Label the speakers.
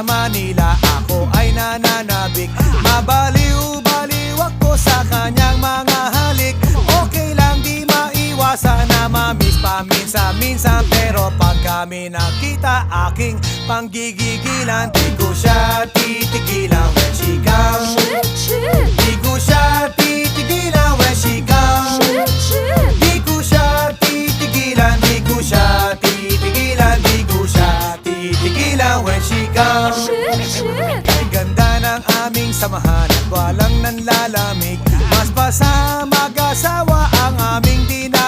Speaker 1: sa Manila, ako ay nananabik. Mabaliw-baliw ako sa kanyang mga halik. Okay lang di maiwasan na mamiss paminsan-minsan, pero pag kami nakita aking panggigigilan, di ko siya titigilan when she comes. Di ko siya titigilan when she comes. Di ko siya titigilan, di ko siya titigilan, di ko siya titigilan when she comes. Kay ganda ng aming samahan at walang nanlalamig, mas pa sa mag-asawa ang aming dinamic.